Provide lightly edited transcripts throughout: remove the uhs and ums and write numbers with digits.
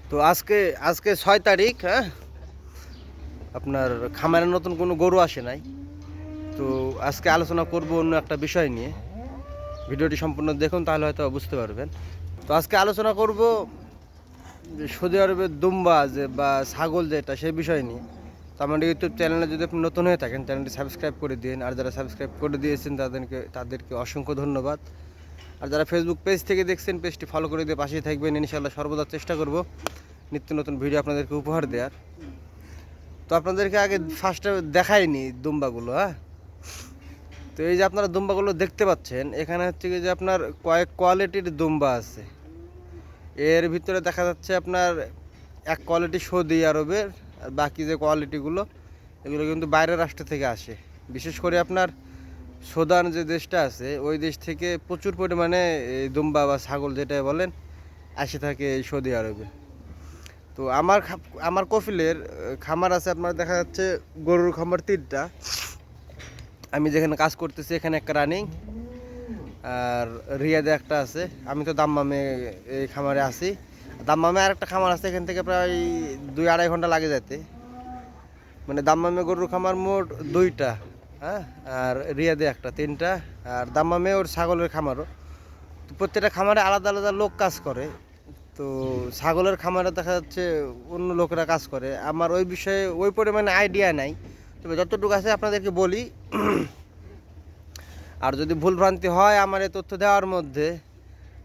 তো আজকে আজকে 6 তারিখ, হ্যাঁ, আপনার খামারে নতুন কোনো গরু আসে নাই। তো আজকে আলোচনা করব অন্য একটা বিষয় নিয়ে। ভিডিওটি সম্পূর্ণ দেখুন, তাহলে হয়তো বুঝতে পারবেন। তো আজকে আলোচনা করব যে সৌদি আরবের দুম্বা যে বা ছাগল যেটা সেই বিষয় নিয়ে। তো আমার ইউটিউব চ্যানেলে যদি আপনি নতুন হয়ে থাকেন, চ্যানেলটি সাবস্ক্রাইব করে দিন। আর যারা সাবস্ক্রাইব করে দিয়েছেন তাদেরকে অসংখ্য ধন্যবাদ। আর যারা ফেসবুক পেজ থেকে দেখছেন, পেজটি ফলো করে দিয়ে পাশেই থাকবেন। ইনশাআল্লাহ সর্বদা চেষ্টা করব নিত্য নতুন ভিডিও আপনাদেরকে উপহার দেওয়ার। তো আপনাদেরকে আগে ফার্স্টে দেখাইনি দুম্বাগুলো, হ্যাঁ। তো এই যে আপনারা দুম্বাগুলো দেখতে পাচ্ছেন, এখানে হচ্ছে কি যে আপনার কয়েক কোয়ালিটির দুম্বা আছে। এর ভিতরে দেখা যাচ্ছে আপনার এক কোয়ালিটি সৌদি আরবের, আর বাকি যে কোয়ালিটিগুলো এগুলো কিন্তু বাইরের রাষ্ট্র থেকে আসে। বিশেষ করে আপনার সুদান যে দেশটা আছে, ওই দেশ থেকে প্রচুর পরিমাণে এই দুম্বা বা ছাগল যেটা বলেন আসে থাকে এই সৌদি আরবে। তো আমার কফিলের খামার আছে আপনার, দেখা যাচ্ছে গরুর খামার 3টা। আমি যেখানে কাজ করতেছি এখানে একটা রানিং, আর রিয়াদে একটা আছে। আমি তো দাম্মামে এই খামারে আছি। দাম্মামে আর একটা খামার আছে, এখান থেকে প্রায় 2-2.5 ঘন্টা লাগে যেতে। মানে দাম্মামে গরুর খামার মোট 2টা, হ্যাঁ, আর রিয়াদে একটা, 3টা। আর দাম্মামে ওর ছাগলের খামারও। তো প্রত্যেকটা খামারে আলাদা আলাদা লোক কাজ করে। তো ছাগলের খামারে দেখা যাচ্ছে অন্য লোকেরা কাজ করে। আমার ওই বিষয়ে ওই পরিমাণে আইডিয়া নাই, তবে যতটুকু আছে আপনাদেরকে বলি। আর যদি ভুলভ্রান্তি হয় আমার এই তথ্য দেওয়ার মধ্যে,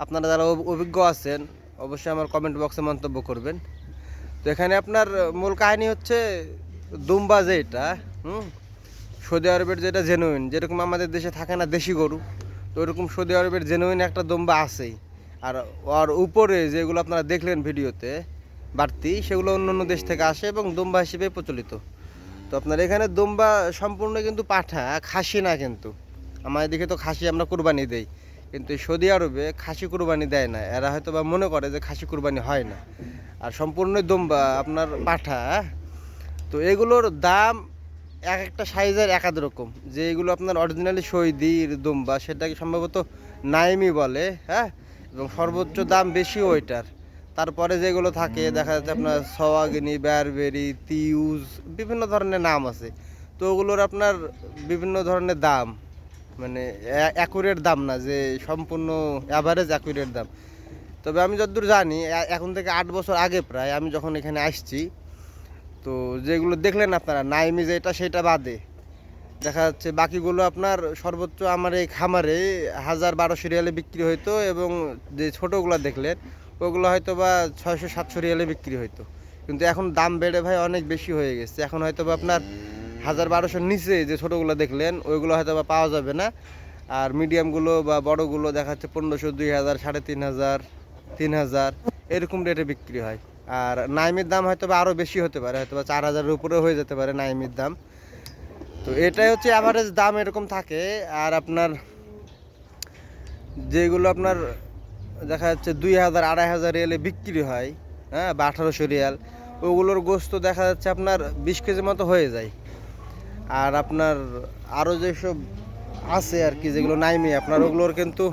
আপনারা যারা অভিজ্ঞ আছেন অবশ্যই আমার কমেন্ট বক্সে মন্তব্য করবেন। তো এখানে আপনার মূল কাহিনী হচ্ছে দুম্বা যেটা, সৌদি আরবের যেটা জেনুইন, যেরকম আমাদের দেশে থাকে না দেশি গরু, তো ওরকম সৌদি আরবের জেনুইন একটা দুম্বা আছেই। আর ওর উপরে যেগুলো আপনারা দেখলেন ভিডিওতে বাড়তি, সেগুলো অন্য অন্য দেশ থেকে আসে এবং দুম্বা হিসেবে প্রচলিত। তো আপনার এখানে দুম্বা সম্পূর্ণ কিন্তু পাঠা, খাসি না কিন্তু। আমাদের দিকে তো খাসি আমরা কুরবানি দেই, কিন্তু সৌদি আরবে খাসি কুরবানি দেয় না। এরা হয়তো বা মনে করে যে খাসি কুরবানি হয় না, আর সম্পূর্ণ দুম্বা আপনার পাঠা। তো এগুলোর দাম এক একটা সাইজের এক এক রকম। যে এগুলো আপনার অরিজিনালি সৌদির দুম্বা, সেটাকে সম্ভবত নাইমি বলে, হ্যাঁ, এবং সর্বোচ্চ দাম বেশি ওইটার। তারপরে যেগুলো থাকে দেখা যাচ্ছে আপনার সওয়াগিনি, ব্যারবেরি, তিউজ, বিভিন্ন ধরনের নাম আছে। তো ওগুলোর আপনার বিভিন্ন ধরনের দাম, মানে অ্যাকুরেট দাম না যে সম্পূর্ণ অ্যাভারেজ অ্যাকুরেট দাম। তবে আমি যতদূর জানি, এখন থেকে 8 বছর আগে প্রায় আমি যখন এখানে আসছি, তো যেগুলো দেখলেন আপনারা নাইমি যেটা সেটা বাদে দেখা যাচ্ছে বাকিগুলো আপনার সর্বোচ্চ আমার এই খামারে 1000-1200 রিয়ালে বিক্রি হইতো, এবং যে ছোটোগুলো দেখলেন ওগুলো হয়তো বা 600-700 রিয়ালে বিক্রি হইতো। কিন্তু এখন দাম বেড়ে ভাই অনেক বেশি হয়ে গেছে। এখন হয়তো বা আপনার 1000-1200 নিচে যে ছোটোগুলো দেখলেন ওইগুলো হয়তো বা পাওয়া যাবে না। আর মিডিয়ামগুলো বা বড়গুলো দেখা যাচ্ছে 1500, 2000, 3500, 3000 এরকম রেটে বিক্রি হয়। আর নাইমির দাম হয়তো বা আরও বেশি হতে পারে, হয়তো বা 4000-এর উপরেও হয়ে যেতে পারে নাইমির দাম। তো এটাই হচ্ছে অ্যাভারেজ দাম, এরকম থাকে। আর আপনার যেগুলো আপনার দেখা যাচ্ছে 2000-2500 রিয়ালে বিক্রি হয়, হ্যাঁ, বা 1800 রিয়াল, ওগুলোর গোস্ত দেখা যাচ্ছে আপনার 20 কেজি মতো হয়ে যায়। আর আপনার আরও যেসব আছে আর কি, যেগুলো নাইমি আপনার, ওগুলোর কিন্তু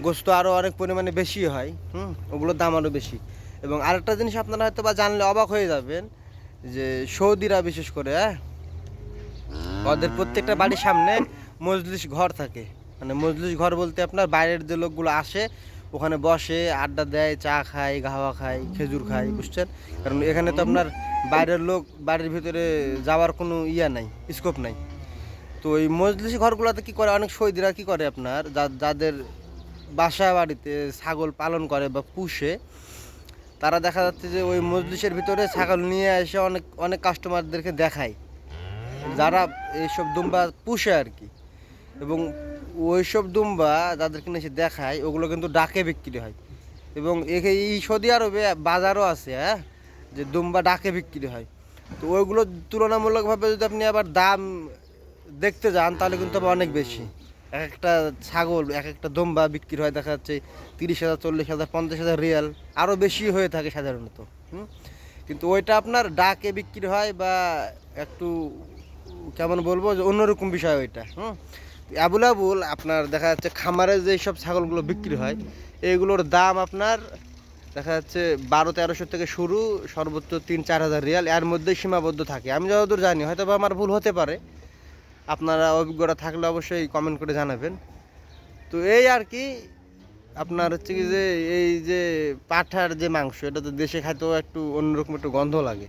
গোস্ত আরও অনেক পরিমাণে বেশি হয়, ওগুলোর দাম আরও বেশি। এবং আরেকটা জিনিস আপনারা হয়তো বা জানলে অবাক হয়ে যাবেন, যে সৌদিরা বিশেষ করে, হ্যাঁ, ওদের প্রত্যেকটা বাড়ির সামনে মজলিস ঘর থাকে। মানে মজলিস ঘর বলতে আপনার বাইরের যে লোকগুলো আসে ওখানে বসে আড্ডা দেয়, চা খায়, গাওয়া খায়, খেজুর খায়, বুঝছেন। কারণ এখানে তো আপনার বাইরের লোক বাড়ির ভিতরে যাওয়ার কোনো ইয়া নাই, স্কোপ নাই। তো এই মজলিস ঘরগুলোতে কী করে অনেক সৌদিরা কী করে আপনার, যাদের বাসা বাড়িতে ছাগল পালন করে বা পুষে, তারা দেখা যাচ্ছে যে ওই মজলিসের ভিতরে ছাগল নিয়ে এসে অনেক অনেক কাস্টমারদেরকে দেখায়, যারা এইসব দুম্বা পুষে আর কি। এবং ওইসব দুম্বা যাদেরকে এসে দেখায় ওগুলো কিন্তু ডাকে বিক্রি হয়। এবং এই সৌদি আরবে বাজারও আছে, হ্যাঁ, যে দুম্বা ডাকে বিক্রি হয়। তো ওইগুলো তুলনামূলকভাবে যদি আপনি আবার দাম দেখতে যান তাহলে কিন্তু আবার অনেক বেশি। এক একটা ছাগল, এক একটা দুম্বা বিক্রি হয় দেখা যাচ্ছে 30,000, 40,000, 50,000 রিয়াল, আরও বেশি হয়ে থাকে সাধারণত। কিন্তু ওইটা আপনার ডাকে বিক্রি হয়, বা একটু কেমন বলবো যে অন্যরকম বিষয় ওইটা। আবুল আপনার দেখা যাচ্ছে খামারে যেসব ছাগলগুলো বিক্রি হয়, এইগুলোর দাম আপনার দেখা যাচ্ছে 1200-1300 থেকে শুরু, সর্বোচ্চ 3-4 হাজার রিয়াল, এর মধ্যেই সীমাবদ্ধ থাকে। আমি যতদূর জানি, হয়তো বা আমার ভুল হতে পারে, আপনারা অভিজ্ঞতা থাকলে অবশ্যই কমেন্ট করে জানাবেন। তো এই আর কি, আপনার হচ্ছে কি যে এই যে পাঠার যে মাংস, এটা তো দেশে খাইতেও একটু অন্যরকম একটু গন্ধ লাগে।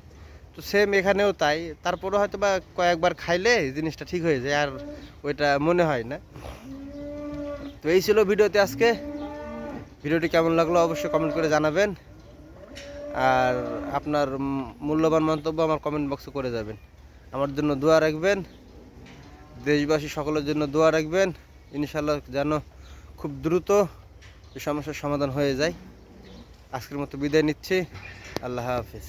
তো সেম এখানেও তাই, তারপরে হয়তো বা কয়েকবার খাইলে জিনিসটা ঠিক হয়ে যায়, আর ওইটা মনে হয় না। তো এই ছিল ভিডিওতে আজকে। ভিডিওটি কেমন লাগলো অবশ্যই কমেন্ট করে জানাবেন, আর আপনার মূল্যবান মন্তব্য আমার কমেন্ট বক্সে করে যাবেন। আমার জন্য দোয়া রাখবেন, দেশবাসী সকলের জন্য দোয়া রাখবেন, ইনশাল্লাহ যেন খুব দ্রুত এই সমস্যার সমাধান হয়ে যায়। আজকের মতো বিদায় নিচ্ছি। আল্লাহ হাফিজ।